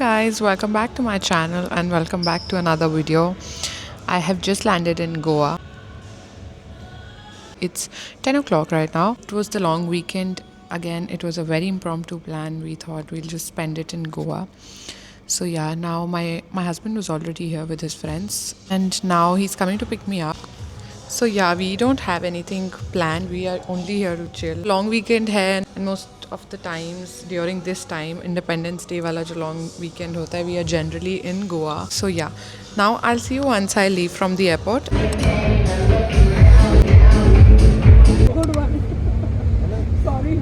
guys, welcome back to my channel and welcome back to another video. I have just landed in Goa. It's 10 o'clock right now. It was the long weekend. Again, it was a very impromptu plan. We thought we'll just spend it in Goa. So yeah, now my husband was already here with his friends and now he's coming to pick me up. So yeah, we don't have anything planned. We are only here to chill. Long weekend hai and most of the times during this time, Independence Day wala jo long weekend hota hai, we are generally in Goa. So yeah, now I'll see you once I leave from the airport. Good one. Sorry.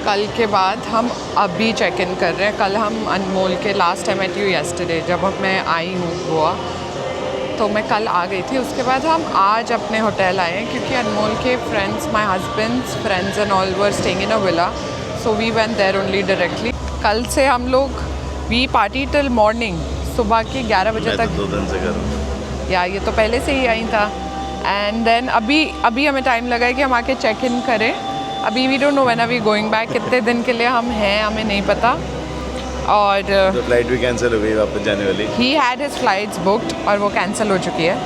कल के बाद हम अभी check in कर रहे हैं. कल हम अनमोल के last time at you yesterday जब मैं आई हूँ गोवा तो मैं कल आ गई थी. उसके बाद हम आज अपने होटल आए हैं क्योंकि अनमोल के friends my husband's friends and all were staying in a villa. So we went there only directly. कल से हम लोग वी पार्टी टिल मॉर्निंग सुबह के 11 बजे तक. 2 दिन से करूँ या ये तो पहले से ही आई था. एंड देन अभी हमें टाइम लगा है कि हम आके चेक इन करें. अभी we don't know when are we going back. कितने दिन के लिए हम हैं हमें नहीं पता. और तो फ्लाइट भी कैंसिल हो गई वापस जाने वाली. He had his flights booked और वो कैंसिल हो चुकी है.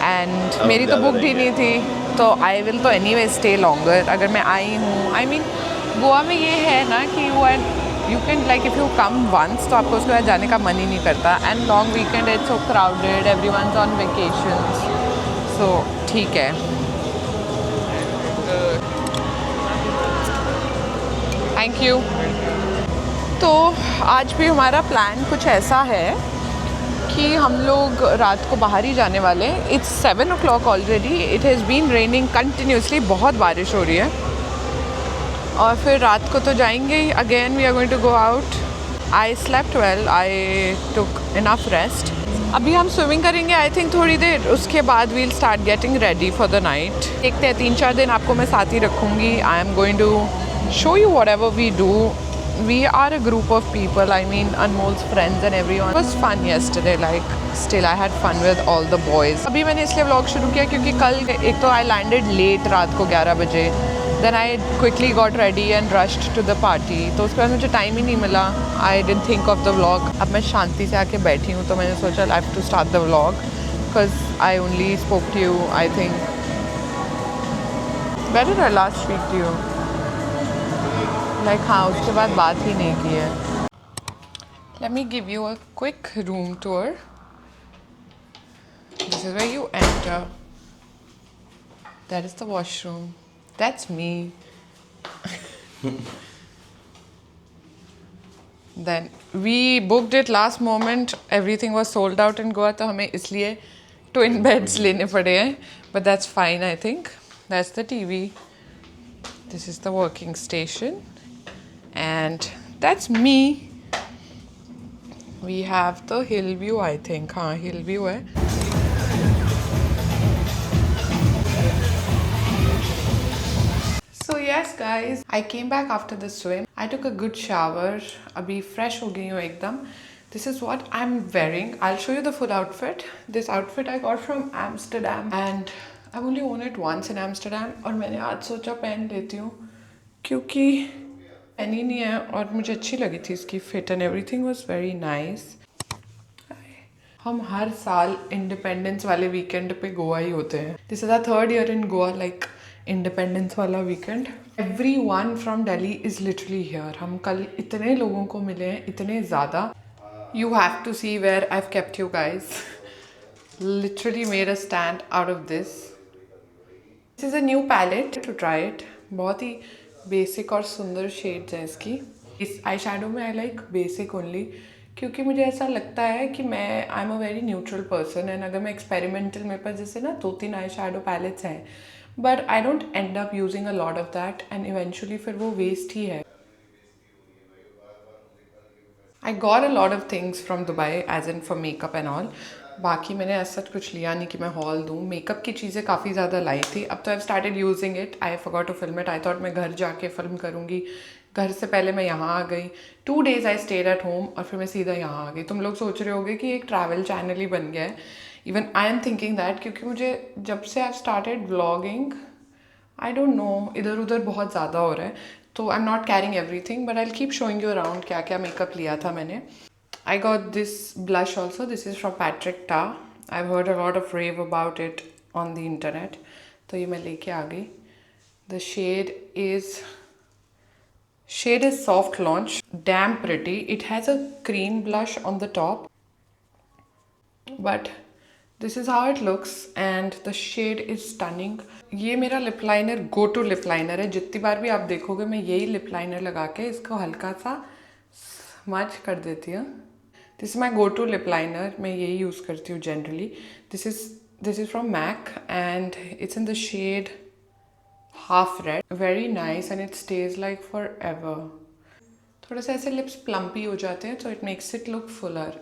एंड मेरी तो बुकड ही नहीं थी तो आई विल तो एनीवे स्टे लॉन्गर. अगर मैं आई हूँ आई मीन गोवा में ये है ना कि you can like if you come once तो आपको उसके बाद जाने का मन ही नहीं करता. And long weekend it's so crowded everyone's on vacations. So ठीक है. Thank you. तो आज भी हमारा प्लान कुछ ऐसा है कि हम लोग रात को बाहर ही जाने वाले हैं. It's 7 o'clock already. It has been raining continuously. बहुत बारिश हो रही है और फिर रात को तो जाएंगे ही. Again we are going to go out. I slept well. I took enough rest. अभी हम स्विमिंग करेंगे आई थिंक थोड़ी देर. उसके बाद we'll start getting ready for the night. देखते हैं 3-4 दिन आपको मैं साथ ही रखूँगी. I am going to show you whatever we do. We are a group of people. I mean Anmol's friends and everyone. It was fun yesterday. Like still I had fun with all the boys. अभी मैंने इसलिए vlog शुरू किया क्योंकि कल एक तो I landed late रात को 11 बजे. Then I quickly got ready and rushed to the party. तो उसके बाद मुझे टाइम ही नहीं मिला. I didn't think of the vlog. अब मैं शांति से आके बैठी हूँ तो मैंने सोचा I have to start the vlog because I only spoke to you I think. Where did I last speak to you? Like हाँ उसके बाद बात ही नहीं की है. Let me give you a quick room tour. This is where you enter. That is the washroom. That's me. Then we booked it last moment. Everything was sold out in Goa तो हमें इसलिए ट्विन बेड्स लेने पड़े हैं. But that's fine I think. That's the TV. This is the working station. And that's me. We have the hill view I think. हाँ hill view है. So yes guys, I came back after the swim. I took a good shower. अभी fresh हो गई हूँ एकदम. This is what I'm wearing. I'll show you the full outfit. This outfit I got from Amsterdam and I've only worn it once in Amsterdam. और मैंने आज सोचा पहन लेती हूँ क्योंकि पहनी नहीं है और मुझे अच्छी लगी थी इसकी fit and everything was very nice. हम हर साल इंडिपेंडेंस वाले वीकेंड पे गोवा ही होते हैं. This is the 3rd year in Goa like independence वाला weekend. Everyone from Delhi is literally here. हम कल इतने लोगों को मिले हैं इतने ज़्यादा. You have to see where I have kept you guys. Literally made a stand out of this. This is a new palette to try it. बहुत ही बेसिक और सुंदर शेड्स हैं इसकी. इस आई शैडो में आई लाइक बेसिक ओनली क्योंकि मुझे ऐसा लगता है कि मैं I am a very neutral person. And अगर मैं एक्सपेरिमेंटल मेरे पास जैसे ना 2-3 आई शैडो पैलेट्स हैं but I don't and up using a lot of that and eventually फिर वो वेस्ट ही है. I got a lot of things from Dubai as in for makeup and all बाकी मैंने ऐसा कुछ लिया नहीं कि मैं हॉल दूँ. मेकअप की चीज़ें काफ़ी ज़्यादा लाई थी. अब तो I started using it. I forgot to film it. I thought मैं घर जाके फिल्म करूँगी. घर से पहले मैं यहाँ आ गई. 2 days I stayed at home और फिर मैं सीधा यहाँ आ गई. तुम लोग सोच रहे होगे कि एक ट्रैवल चैनल ही बन गया है. Even I am thinking that, क्योंकि मुझे जब से I started vlogging, I don't no, इधर उधर बहुत ज़्यादा हो रहा है. तो I am not carrying everything, but I will keep showing you around क्या क्या मेकअप लिया था मैंने. I got this blush also. This is from Patrick Ta. I've heard a lot of rave about it on the internet. तो ये मैं लेके आ गई. The shade is soft launch. Damn pretty. It has a cream blush on the top. But this is how it looks and the shade is stunning. ये मेरा lip liner go to lip liner है. जितनी बार भी आप देखोगे मैं यही lip liner लगा के इसको हल्का सा स्मच कर देती हूँ. This is my go to lip liner. मैं यही यूज़ करती हूँ generally. This is from MAC and it's in the shade half red. Very nice and it stays like forever एवर. थोड़ा सा ऐसे लिप्स प्लम्पी हो जाते हैं, तो it makes it look fuller.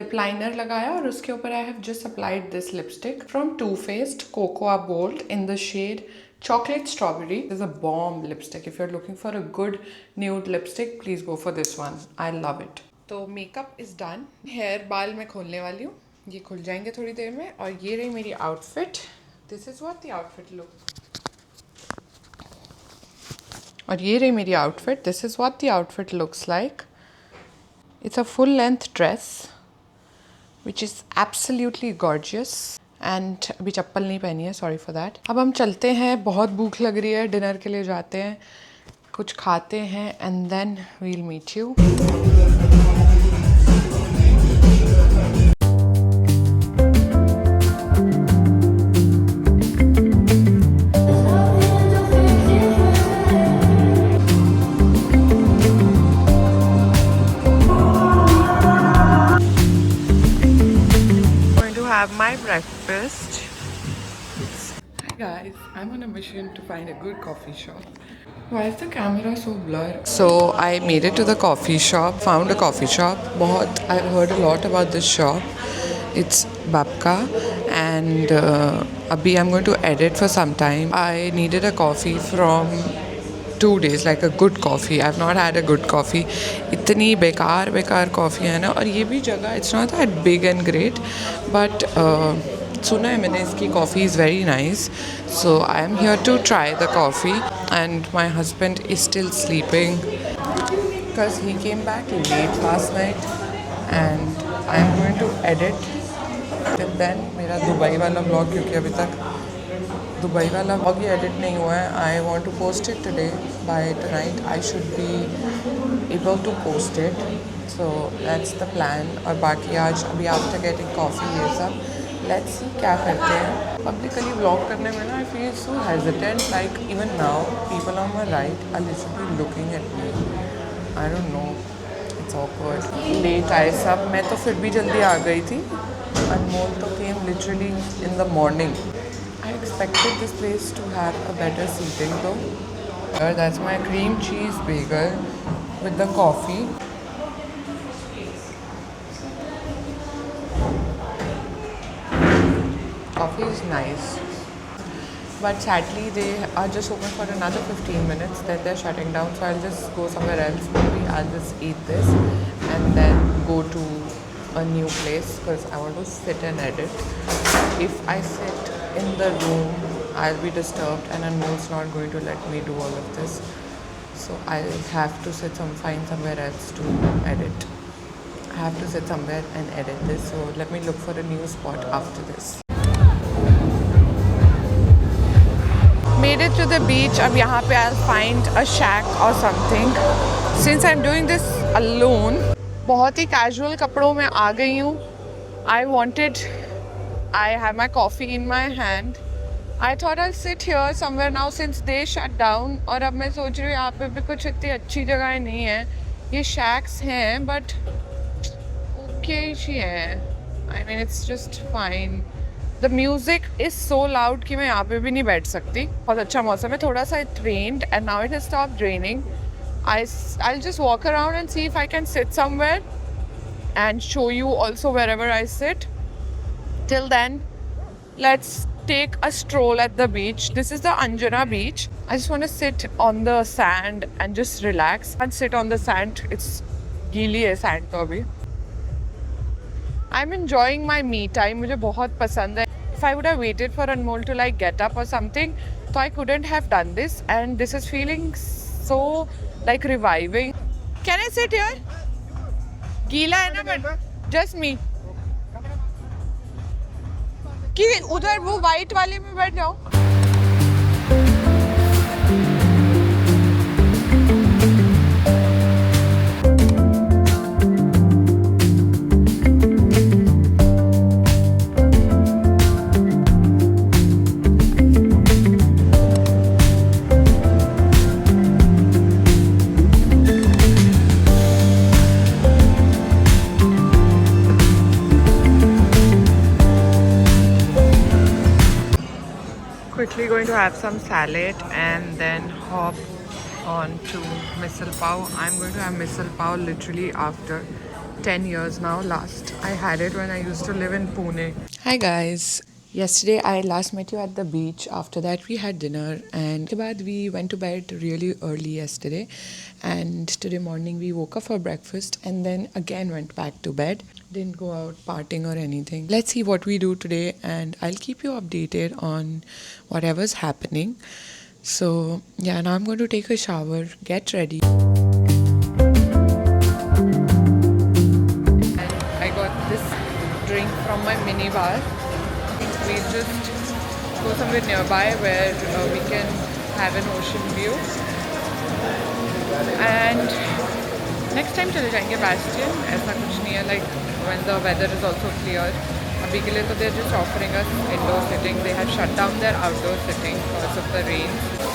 Lip liner लगाया और उसके ऊपर I have just applied this lipstick from Too Faced Cocoa Bold in the shade Chocolate Strawberry. This is a bomb lipstick. If you're looking for a good nude lipstick, please go for this one. I love it. तो makeup is done. Hair बाल मैं खोलने वाली हूँ. ये खुल जाएंगे थोड़ी देर में. और ये रही मेरी outfit. This is what the outfit look. और ये रही मेरी outfit. This is what the outfit looks like. It's a full length dress which is absolutely gorgeous. And अभी चप्पल नहीं पहनी है, सॉरी फॉर दैट. अब हम चलते हैं. बहुत भूख लग रही है. डिनर के लिए जाते हैं, कुछ खाते हैं and then we'll meet you. Have my breakfast. Hi guys, I'm on a mission to find a good coffee shop. Why is the camera so blurry? So I made it to the coffee shop, found a coffee shop. I've heard a lot about this shop. It's Babka and abhi I'm going to edit for some time. I needed a coffee from 2 days, like a good coffee. I've not had a good coffee. इतनी बेकार coffee है ना. और ये भी जगह, it's not that big and great, but सुना है मैंने इसकी coffee is very nice. So I am here to try the coffee and my husband is still sleeping because he came back late last night and I am going to edit till then मेरा Dubai वाला vlog, क्योंकि अभी तक Dubai वाला vlog ही edit नहीं हुआ है. I want to post it today. By tonight I should be able to post it. So that's the plan. और बाकी आज अभी आफ्टर गेटिंग कॉफ़ी ये सब लेट्स सी क्या करते हैं. पब्लिकली व्लॉग करने में ना I feel so hesitant. Like even now people on my right are literally looking at me. I don't know, it's awkward. Late आए सब. मैं तो फिर भी जल्दी आ गई थी. अनमोल तो came literally in the morning. I expected this place to have a better seating though. That's my cream cheese bagel with the coffee. Coffee is nice. But sadly they are just open for another 15 minutes, then they're shutting down. So I'll just go somewhere else. Maybe I'll just eat this and then go to a new place because I want to sit and edit. If I sit in the room, I'll be disturbed and Anmol's not going to let me do all of this. So I'll have to find somewhere else to edit. I have to sit somewhere and edit this. So let me look for a new spot after this. Made it to the beach. अब यहाँ पे I'll find a shack or something. Since I'm doing this alone, बहुत ही casual कपड़ों में आ गई हूँ. I have my coffee in my hand. I thought I'll sit here somewhere now since they shut down. और अब मैं सोच रही हूँ यहाँ पे भी कुछ इतनी अच्छी जगह नहीं है. ये shacks हैं but okay ही हैं. I mean it's just fine. The music is so loud कि मैं यहाँ पे भी नहीं बैठ सकती. बहुत अच्छा मौसम है. थोड़ा सा it rained and now it has stopped raining. I'll just walk around and see if I can sit somewhere. and show you also wherever I sit. Till then, let's take a stroll at the beach. This is the Anjuna beach. I just want to sit on the sand and just relax and sit on the sand. It's गीली है sand तो अभी. I'm enjoying my me time. मुझे बहुत पसंद है. If I would have waited for Anmol to like get up or something, so I couldn't have done this. And this is feeling so like reviving. Can I sit here? गीला है ना but just me. कि उधर वो white वाले में बैठ जाओ. Quickly going to have some salad and then hop on to misal pav. I'm going to have misal pav literally after 10 years now. Last I had it when I used to live in Pune. Hi guys. Yesterday I last met you at the beach. After that we had dinner and उसके बाद we went to bed really early yesterday, and today morning we woke up for breakfast and then again went back to bed. Didn't go out partying or anything. Let's see what we do today and I'll keep you updated on whatever's happening. So yeah, now I'm going to take a shower, get ready. I got this drink from my mini bar. We just go somewhere nearby where we can have an ocean view. And next time चले जाएंगे Bastion. ऐसा कुछ नहीं है, like when the weather is also clear. अभी के लिए तो they're just offering us indoor sitting. They have shut down their outdoor sitting because of the rain.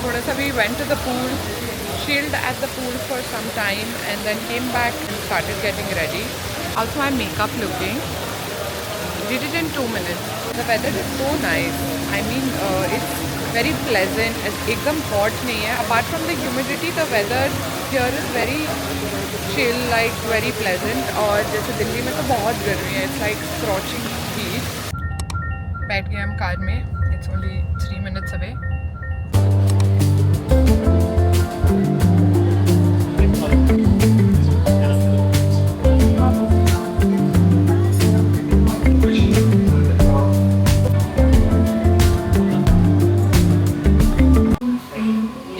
थोड़ा सा we went to the pool, chilled at the pool for some time and then came back and started getting ready. Also my makeup looking. Did it in 2 minutes. The weather is so nice. I mean, it's very pleasant. एकदम hot नहीं है. Apart from the humidity, the weather here is very chill, like very pleasant. और जैसे दिल्ली में तो बहुत गर्मी है. It's like scorching heat. बैठ गए हम कार में. It's only 3 minutes away.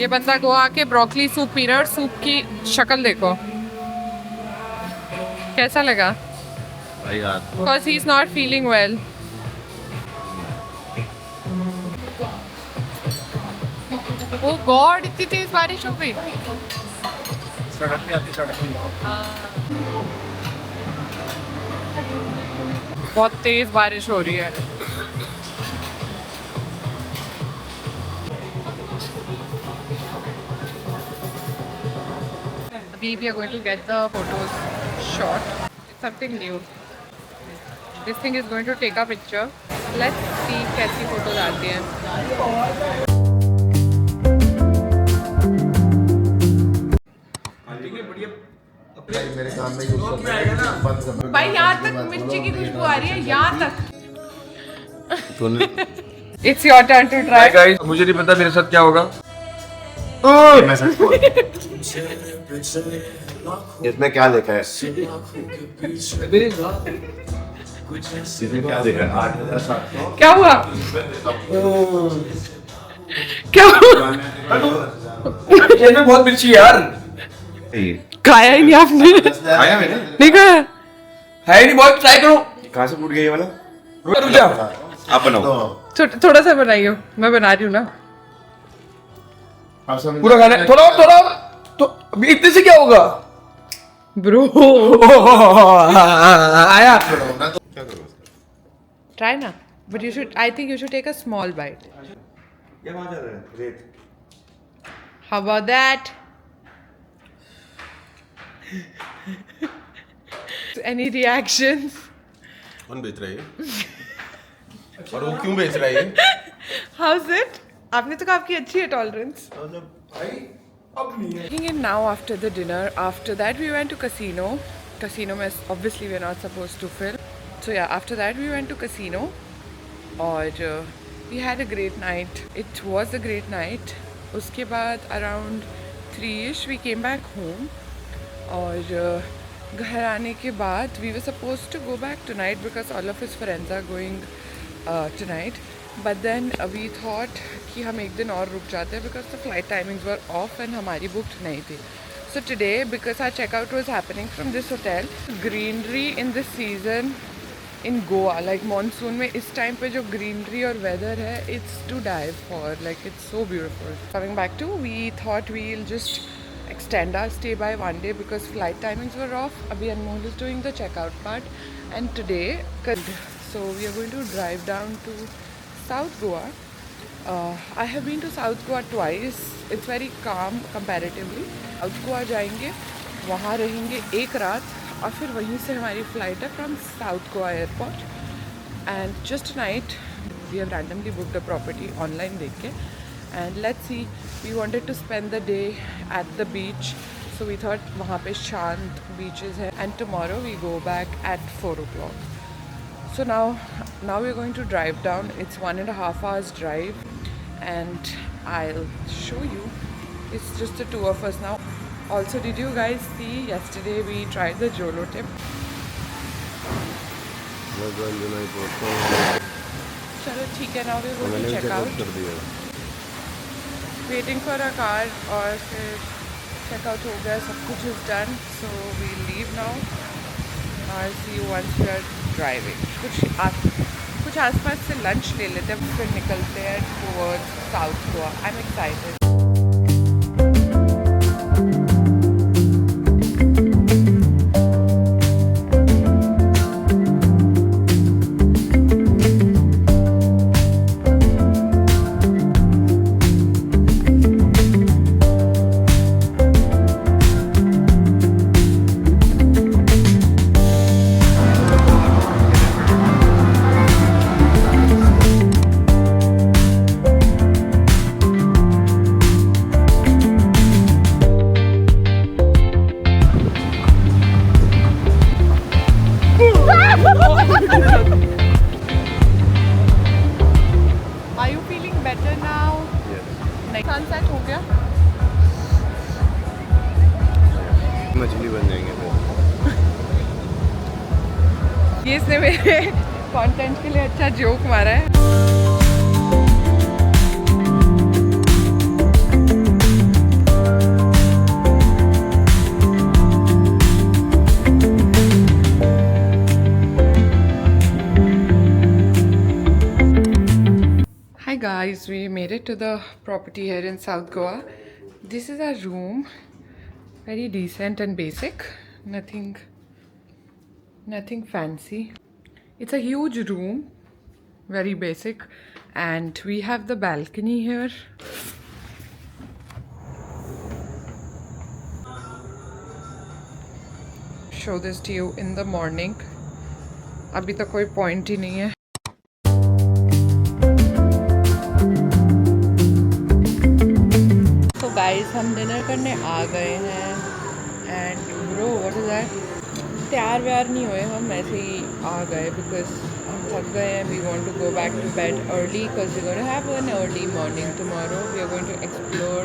ये बंदा गोवा के ब्रोकली सूप पी रहा है और सूप की शक्ल देखो कैसा लगा. Because he is not feeling well. Oh God, इतनी तेज बारिश हो गई. बहुत तेज बारिश हो रही है. We are going to get the photos shot. It's something new. This thing is going to take a picture. Let's see कैसी photos आती हैं. भाई यहाँ तक मिर्ची की खुशबू आ रही है, यहाँ तक. It's your turn to try. Guys, मुझे नहीं पता मेरे साथ क्या होगा. इसमें क्या लिखा है? इसमें क्या लिखा है? 8,700. क्या हुआ? क्या हुआ? इसमें बहुत मिर्ची यार. खाया ही नहीं आपने? खाया मैंने. नहीं खाया? है नहीं, बहुत ट्राई करो. कहाँ से फूट गई ये वाला? रुक जा. आप बनाओ. थोड़ा सा बनाइयो, मैं बना रही हूँ ना. पूरा खाना है. थोड़ा और तो अभी इतने से क्या होगा ब्रो. आया. Try ना. But you should. I think you should take a small bite. ये कहाँ जा रहा है? रेत. How about that? Any reactions? कौन बेच रहा है? और वो क्यों बेच रहा है? How's it? आपने तो कहा आपकी अच्छी है tolerance. Taking it now after the dinner. After that we went to casino. casino में obviously we're not supposed to film. So yeah, after that we went to casino और we had a great night. It was a great night. उसके बाद around 3ish we came back home और घर आने के बाद we were supposed to go back tonight because all of his friends are going tonight. But then we thought कि हम एक दिन और रुक जाते हैं because the flight timings were off and हमारी booked नहीं थी. So today, because our checkout was happening from this hotel, greenery in this season in Goa, like monsoon में इस time पे जो greenery और weather है, it's to die for. Like it's so beautiful. Coming back to, we thought we'll just extend our stay by one day because flight timings were off. Abhi Anmol is doing the checkout part, and today, so we are going to drive down to South Goa. I have been to South Goa twice. It's very calm comparatively. South Goa जाएंगे, वहाँ रहेंगे एक रात और फिर वहीं से हमारी फ़्लाइट है from south Goa airport. And just night we have randomly booked a property online देख के and let's see, we wanted to spend the day at the beach, so we thought वहाँ पे शांत बीचेस है and tomorrow we go back at 4 o'clock. So now we're going to drive down. It's 1.5 hours drive and I'll show you. It's just the two of us now. Also, did you guys see yesterday we tried the Jolo tip? चलो ठीक है, now we're going to check out. Waiting for a car और फिर checkout हो गया, सब कुछ is done. So we leave now. I'll see you once we are driving. कुछ आसपास से lunch ले लेते हैं, फिर निकलते हैं towards South Goa. I'm excited. Are you feeling better now? Yes. Sunset हो गया? मछली बन जाएंगे फिर. ये इसने मेरे कंटेंट के लिए अच्छा जोक मारा है. Hi guys, we made it to the property here in South Goa. This is our room. Very decent and basic. Nothing fancy. It's a huge room. Very basic. And we have the balcony here. Show this to you in the morning. अभी तक कोई point ही नहीं है. Guys हम dinner करने आ गए हैं and bro what is that, तैयार व्यार नहीं हुए, हम ऐसे ही आ गए बिकॉज हम थक गए हैं. We want to go back to bed early because we going to have an early morning tomorrow. We are going to explore.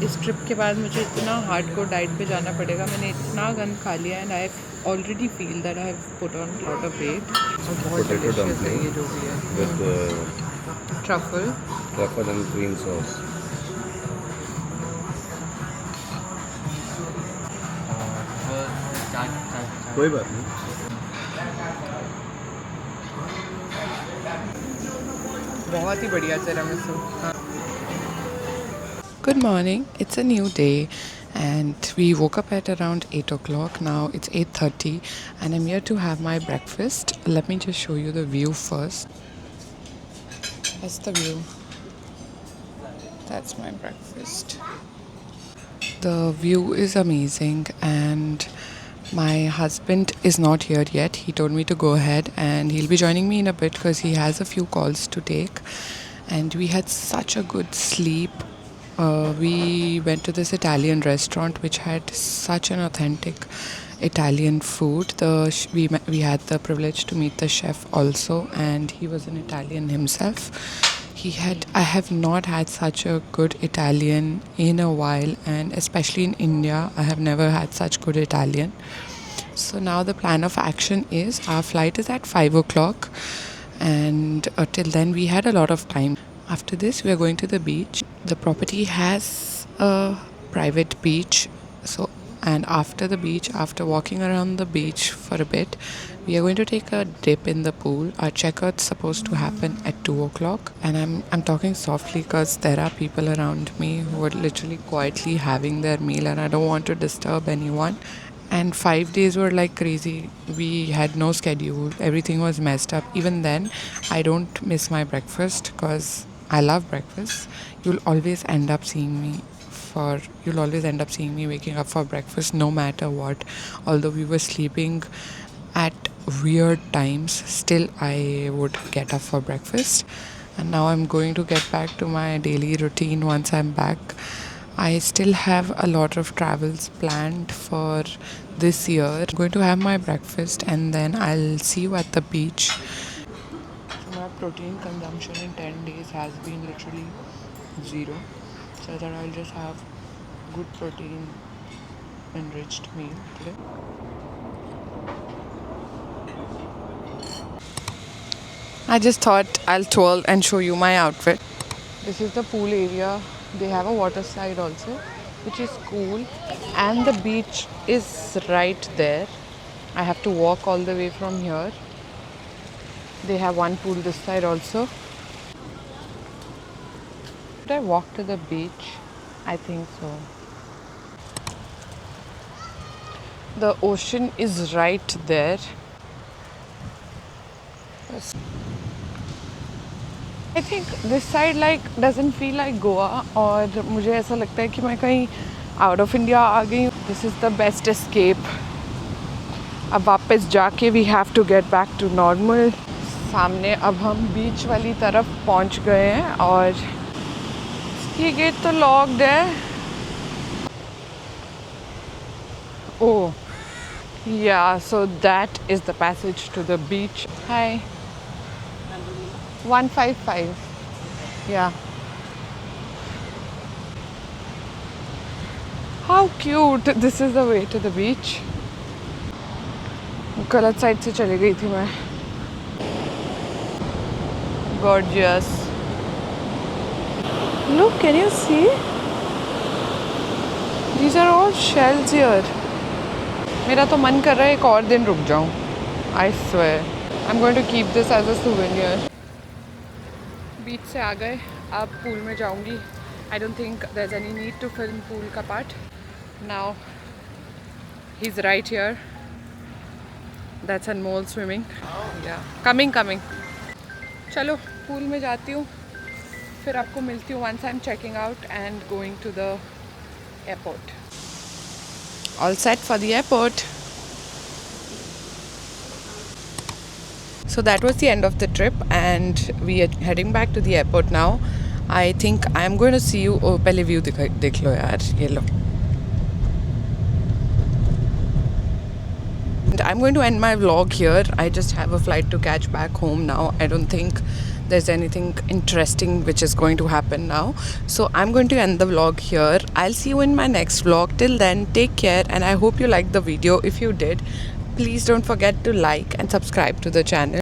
इस ट्रिप के बाद मुझे इतना हार्डकोर डाइट पे जाना पड़ेगा. मैंने इतना गंद खा लिया and I already feel that I have put on lot of weight. बहुत डिलीशियस है ये जो भी है. Truffle and cream sauce. कोई बात नहीं. बहुत ही बढ़िया tiramisu. Good morning. It's a new day and we woke up at around 8 o'clock. Now it's 8:30 and I'm here to have my breakfast. Let me just show you the view first. That's the view. That's my breakfast. The view is amazing and my husband is not here yet. He told me to go ahead and he'll be joining me in a bit because he has a few calls to take. And we had such a good sleep. we went to this Italian restaurant which had such an authentic Italian food. We had the privilege to meet the chef also, and he was an Italian himself. I have not had such a good Italian in a while, and especially in India, I have never had such good Italian. So now the plan of action is our flight is at 5 o'clock, and till then we had a lot of time. After this, we are going to the beach. The property has a private beach, and after the beach, after walking around the beach for a bit, we are going to take a dip in the pool. Our checkout's supposed to happen at 2 o'clock, and I'm talking softly because there are people around me who are literally quietly having their meal, and I don't want to disturb anyone. And 5 days were like crazy. We had no schedule. Everything was messed up. Even then, I don't miss my breakfast because I love breakfast. You'll always end up seeing me waking up for breakfast no matter what. Although we were sleeping at weird times, still I would get up for breakfast. And now I'm going to get back to my daily routine once I'm back. I still have a lot of travels planned for this year. I'm going to have my breakfast and then I'll see you at the beach. So my protein consumption in 10 days has been literally zero. So that I'll just have good protein enriched meal today. I just thought I'll twirl and show you my outfit. This is the pool area. They have a water slide also, which is cool. And the beach is right there. I have to walk all the way from here. They have one pool this side also. Did I walk to the beach? I think so. The ocean is right there. I think this side doesn't feel like Goa, और मुझे ऐसा लगता है कि मैं कहीं out of India आ गई हूँ. This is the best escape. अब वापस जाके we have to get back to normal. सामने अब हम बीच वाली तरफ पहुँच गए हैं और ये गेट तो लॉक्ड है. Oh, yeah, so that is the passage to the beach. Hi. 155. Yeah. How cute. This is the way to the beach. गलत साइड से चली गई थी मैं. Gorgeous. Look, can you see? These are all shells here. मेरा तो मन कर रहा है एक और दिन रुक जाऊं. I swear. I'm going to keep this as a souvenir. बीच से आ गए. अब पूल में जाऊंगी. I don't think there's any need to film pool का part. Now he's right here. That's Anmol swimming. Yeah. Coming. चलो पूल में जाती हूँ. फिर आपको मिलती हूँ once I'm checking out and going to the airport. All set for the airport. So that was the end of the trip and we are heading back to the airport now. I think I'm going to see you. पहले view देख लो यार. ये लो. And I'm going to end my vlog here. I just have a flight to catch back home now. I don't think there's anything interesting which is going to happen now. So I'm going to end the vlog here. I'll see you in my next vlog. Till then, take care and I hope you liked the video. If you did, please don't forget to like and subscribe to the channel.